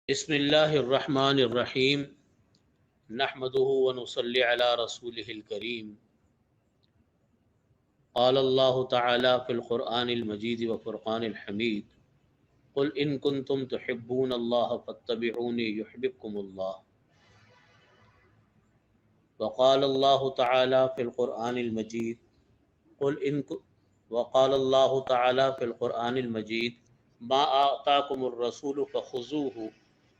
بسم اللہ الرحمن الرحیم نحمدہ ونصلی علی رسولہ الکریم قال اللہ تعالی فی القرآن المجید وفرقان الحمید قل ان کنتم تحبون اللہ فاتبعونی یحببکم اللہ وقال اللہ تعالی فی القرآن المجید وقال اللہ تعالی فی القرآن المجید ما آتاکم الرسول فخذوہ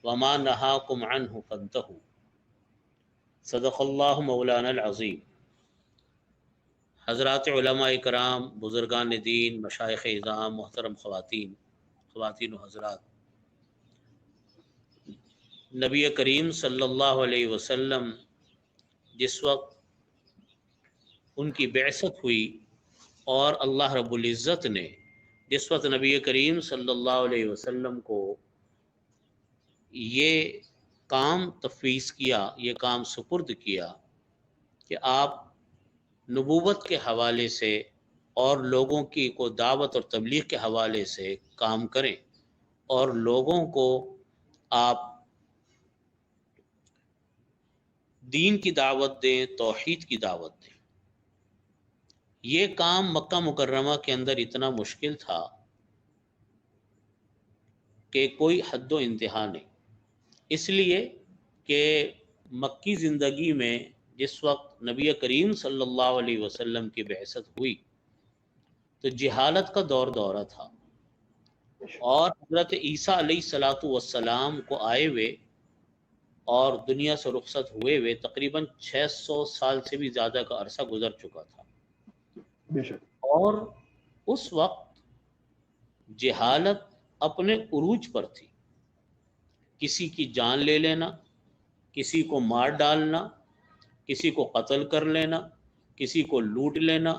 وما نہاکم عنہ فانتہوا صدق اللہ مولانا العظیم۔ حضرات علماء اکرام، بزرگان دین، مشائخ اعظام، محترم خواتین و حضرات، نبی کریم صلی اللہ علیہ وسلم جس وقت ان کی بعثت ہوئی اور اللہ رب العزت نے جس وقت نبی کریم صلی اللہ علیہ وسلم کو یہ کام تفویض کیا، یہ کام سپرد کیا کہ آپ نبوت کے حوالے سے اور لوگوں کی کو دعوت اور تبلیغ کے حوالے سے کام کریں اور لوگوں کو آپ دین کی دعوت دیں، توحید کی دعوت دیں۔ یہ کام مکہ مکرمہ کے اندر اتنا مشکل تھا کہ کوئی حد و انتہا نہیں، اس لیے کہ مکی زندگی میں جس وقت نبی کریم صلی اللہ علیہ وسلم کی بعثت ہوئی تو جہالت کا دورہ تھا، اور حضرت عیسیٰ علیہ السلام کو آئے ہوئے اور دنیا سے رخصت ہوئے ہوئے تقریباً 600 سال سے بھی زیادہ کا عرصہ گزر چکا تھا، اور اس وقت جہالت اپنے عروج پر تھی۔ کسی کی جان لے لینا، کسی کو مار ڈالنا، کسی کو قتل کر لینا، کسی کو لوٹ لینا،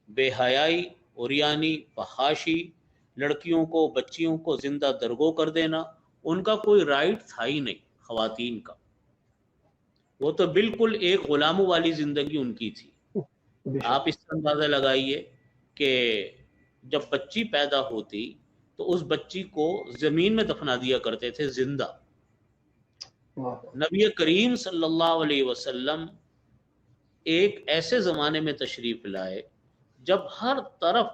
بے حیائی، عریانی، فحاشی، لڑکیوں کو بچیوں کو زندہ درگو کر دینا، ان کا کوئی رائٹ تھا ہی نہیں۔ خواتین کا وہ تو بالکل ایک غلاموں والی زندگی ان کی تھی۔ آپ اس کا اندازہ لگائیے کہ جب بچی پیدا ہوتی تو اس بچی کو زمین میں دفنا دیا کرتے تھے زندہ۔ نبی کریم صلی اللہ علیہ وسلم ایک ایسے زمانے میں تشریف لائے جب ہر طرف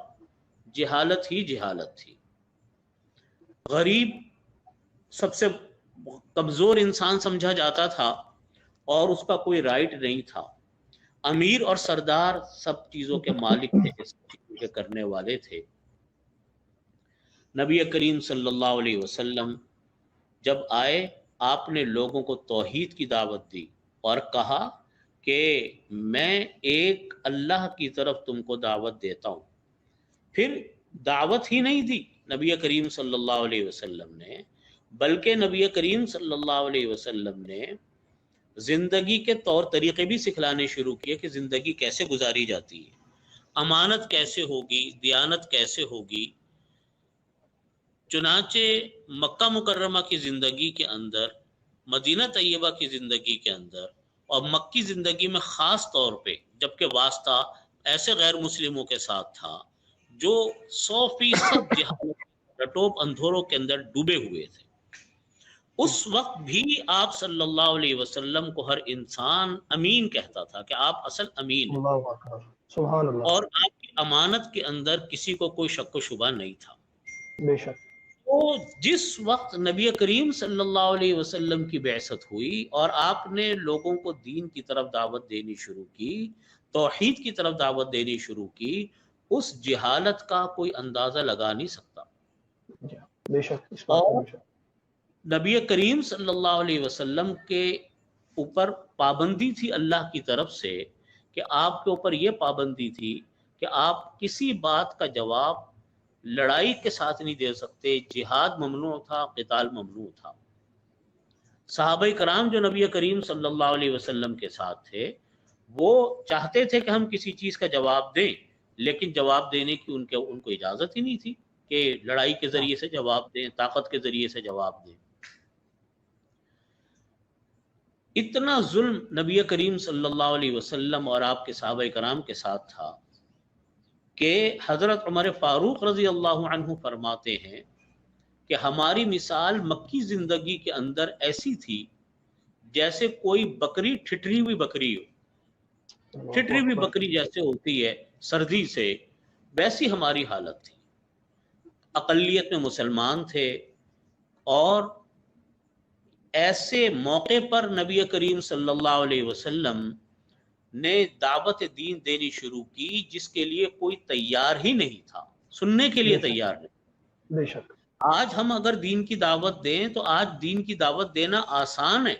جہالت ہی جہالت تھی۔ غریب سب سے کمزور انسان سمجھا جاتا تھا اور اس کا کوئی رائٹ نہیں تھا۔ امیر اور سردار سب چیزوں کے مالک تھے، سب چیزوں کے کرنے والے تھے۔ نبی کریم صلی اللہ علیہ وسلم جب آئے، آپ نے لوگوں کو توحید کی دعوت دی اور کہا کہ میں ایک اللہ کی طرف تم کو دعوت دیتا ہوں۔ پھر دعوت ہی نہیں دی نبی کریم صلی اللہ علیہ وسلم نے، بلکہ نبی کریم صلی اللہ علیہ وسلم نے زندگی کے طور طریقے بھی سکھلانے شروع کیے کہ زندگی کیسے گزاری جاتی ہے، امانت کیسے ہوگی، دیانت کیسے ہوگی۔ چنانچہ مکہ مکرمہ کی زندگی کے اندر، مدینہ طیبہ کی زندگی کے اندر اور مکی زندگی میں خاص طور پہ، جبکہ واسطہ ایسے غیر مسلموں کے ساتھ تھا جو 100% جہالت رٹوب اندھوروں کے اندر ڈوبے ہوئے تھے، اس وقت بھی آپ صلی اللہ علیہ وسلم کو ہر انسان امین کہتا تھا کہ آپ اصل امین ہیں، سبحان اللہ، اور آپ کی امانت کے اندر کسی کو کوئی شک و شبہ نہیں تھا۔ بے شک۔ تو جس وقت نبی کریم صلی اللہ علیہ وسلم کی بعثت ہوئی اور آپ نے لوگوں کو دین کی طرف دعوت دینی شروع کی، توحید کی طرف دعوت دینی شروع کی، اس جہالت کا کوئی اندازہ لگا نہیں سکتا۔ بے شک، اس بات اور بے شک۔ نبی کریم صلی اللہ علیہ وسلم کے اوپر پابندی تھی اللہ کی طرف سے کہ آپ کے اوپر یہ پابندی تھی کہ آپ کسی بات کا جواب لڑائی کے ساتھ نہیں دے سکتے، جہاد ممنوع تھا، قتال ممنوع تھا۔ صحابہ کرام جو نبی کریم صلی اللہ علیہ وسلم کے ساتھ تھے، وہ چاہتے تھے کہ ہم کسی چیز کا جواب دیں، لیکن جواب دینے کی ان کو اجازت ہی نہیں تھی کہ لڑائی کے ذریعے سے جواب دیں، طاقت کے ذریعے سے جواب دیں۔ اتنا ظلم نبی کریم صلی اللہ علیہ وسلم اور آپ کے صحابہ کرام کے ساتھ تھا کہ حضرت عمر فاروق رضی اللہ عنہ فرماتے ہیں کہ ہماری مثال مکی زندگی کے اندر ایسی تھی جیسے کوئی بکری ٹھٹری ہوئی بکری ہو، ٹھٹری ہوئی بکری جیسے ہوتی ہے سردی سے، ویسی ہماری حالت تھی۔ اقلیت میں مسلمان تھے، اور ایسے موقع پر نبی کریم صلی اللہ علیہ وسلم نے دعوت دین دینی شروع کی جس کے لیے کوئی تیار ہی نہیں تھا، سننے کے لیے تیار نہیں۔ بے شک آج ہم اگر دین کی دعوت دیں تو آج دین کی دعوت دینا آسان ہے،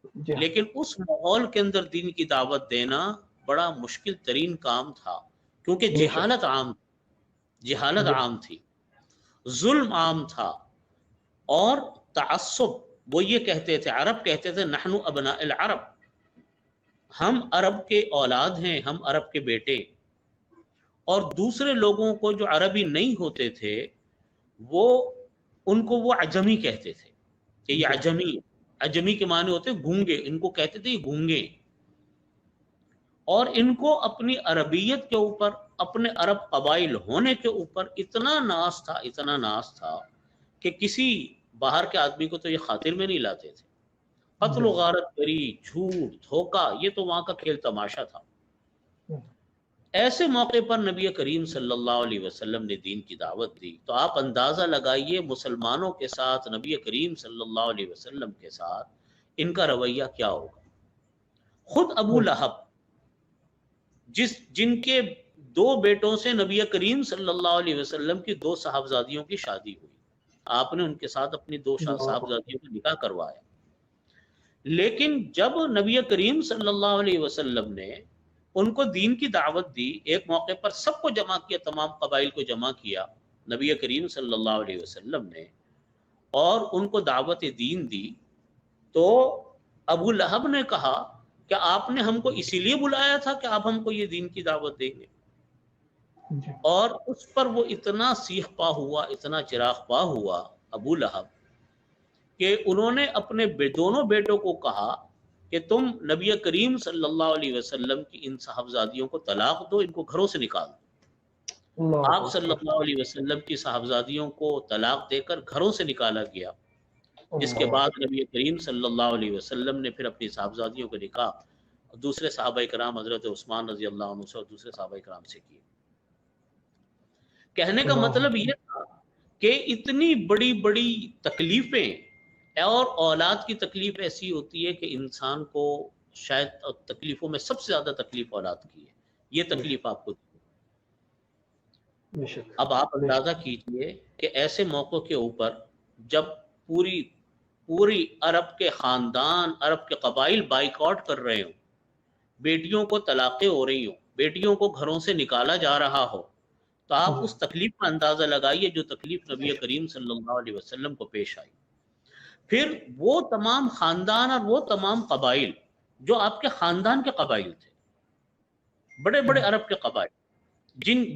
جی ہاں، لیکن اس ماحول کے اندر دین کی دعوت دینا بڑا مشکل ترین کام تھا، کیونکہ بے شک جہالت جی عام تھی، ظلم عام تھا، اور تعصب۔ وہ یہ کہتے تھے، عرب کہتے تھے نحن ابناء العرب، ہم عرب کے اولاد ہیں، ہم عرب کے بیٹے، اور دوسرے لوگوں کو جو عربی نہیں ہوتے تھے وہ ان کو وہ عجمی کہتے تھے کہ یہ عجمی کے معنی ہوتے گونگے، ان کو کہتے تھے یہ گونگے، اور ان کو اپنی عربیت کے اوپر، اپنے عرب قبائل ہونے کے اوپر اتنا ناز تھا کہ کسی باہر کے آدمی کو تو یہ خاطر میں نہیں لاتے تھے۔ قتل و غارت کری، جھوٹ، دھوکہ، یہ تو وہاں کا کھیل تماشا تھا۔ ایسے موقع پر نبی کریم صلی اللہ علیہ وسلم نے دین کی دعوت دی، تو آپ اندازہ لگائیے مسلمانوں کے ساتھ، نبی کریم صلی اللہ علیہ وسلم کے ساتھ ان کا رویہ کیا ہوگا۔ خود ابو لہب، جن کے 2 بیٹوں سے نبی کریم صلی اللہ علیہ وسلم کی 2 صاحبزادیوں کی شادی ہوئی، آپ نے ان کے ساتھ اپنی 2 صاحبزادیوں کا نکاح کروایا، لیکن جب نبی کریم صلی اللہ علیہ وسلم نے ان کو دین کی دعوت دی، ایک موقع پر سب کو جمع کیا، تمام قبائل کو جمع کیا نبی کریم صلی اللہ علیہ وسلم نے، اور ان کو دعوت دین دی، تو ابو لہب نے کہا کہ آپ نے ہم کو اسی لیے بلایا تھا کہ آپ ہم کو یہ دین کی دعوت دیں گے، اور اس پر وہ اتنا سیخ پا ہوا، اتنا چراغ پا ہوا ابو لہب، کہ انہوں نے اپنے دونوں بیٹوں کو کہا کہ تم نبی کریم صلی اللہ علیہ وسلم کی ان صاحبزادیوں کو طلاق دو، ان کو گھروں سے نکال دو۔ آپ صلی اللہ علیہ وسلم کی صاحبزادیوں کو طلاق دے کر گھروں سے نکالا گیا، جس کے بعد نبی کریم صلی اللہ علیہ وسلم نے پھر اپنی صاحبزادیوں کا نکاح دوسرے صحابہ کرام حضرت عثمان رضی اللہ عنہ سے اور دوسرے صحابہ کرام سے کیے۔ کہنے کا مطلب یہ تھا کہ اتنی بڑی بڑی تکلیفیں، اور اولاد کی تکلیف ایسی ہوتی ہے کہ انسان کو شاید تکلیفوں میں سب سے زیادہ تکلیف اولاد کی ہے، یہ تکلیف آپ کو دی۔ اب آپ اندازہ کیجئے کہ ایسے موقع کے اوپر جب پوری عرب کے خاندان، عرب کے قبائل بائیکاٹ کر رہے ہوں، بیٹیوں کو طلاقیں ہو رہی ہوں، بیٹیوں کو گھروں سے نکالا جا رہا ہو، تو آپ اس تکلیف کا اندازہ لگائیے جو تکلیف نبی کریم صلی اللہ علیہ وسلم کو پیش آئی۔ پھر وہ تمام خاندان اور وہ تمام قبائل جو آپ کے خاندان کے قبائل تھے، بڑے بڑے عرب کے قبائل،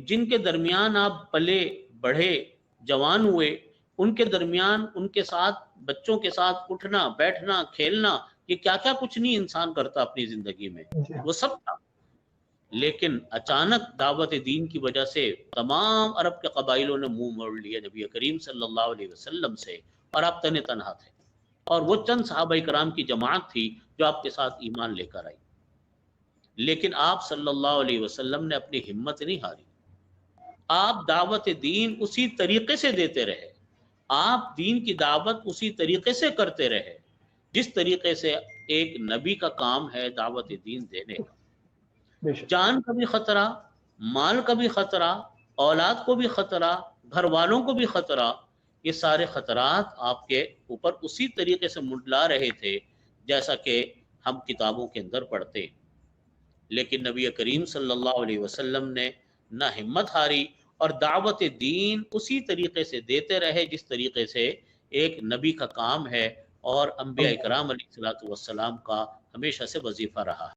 جن کے درمیان آپ پلے بڑھے، جوان ہوئے، ان کے درمیان ان کے ساتھ، بچوں کے ساتھ اٹھنا بیٹھنا کھیلنا، یہ کیا کیا کچھ نہیں انسان کرتا اپنی زندگی میں، وہ سب تھا۔ لیکن اچانک دعوت دین کی وجہ سے تمام عرب کے قبائلوں نے منہ موڑ لیا نبی کریم صلی اللہ علیہ وسلم سے، اور آپ تنہا تھے، اور وہ چند صحابہ کرام کی جماعت تھی جو آپ کے ساتھ ایمان لے کر آئی۔ لیکن آپ صلی اللہ علیہ وسلم نے اپنی ہمت نہیں ہاری، آپ دعوت دین اسی طریقے سے دیتے رہے، آپ دین کی دعوت اسی طریقے سے کرتے رہے جس طریقے سے ایک نبی کا کام ہے دعوت دین دینے کا۔ جان کا بھی خطرہ، مال کا بھی خطرہ، اولاد کو بھی خطرہ، گھر والوں کو بھی خطرہ، یہ سارے خطرات آپ کے اوپر اسی طریقے سے منڈلا رہے تھے جیسا کہ ہم کتابوں کے اندر پڑھتے ہیں۔ لیکن نبی کریم صلی اللہ علیہ وسلم نے نہ ہمت ہاری، اور دعوت دین اسی طریقے سے دیتے رہے جس طریقے سے ایک نبی کا کام ہے اور انبیاء کرام علیہ الصلوۃ والسلام کا ہمیشہ سے وظیفہ رہا ہے۔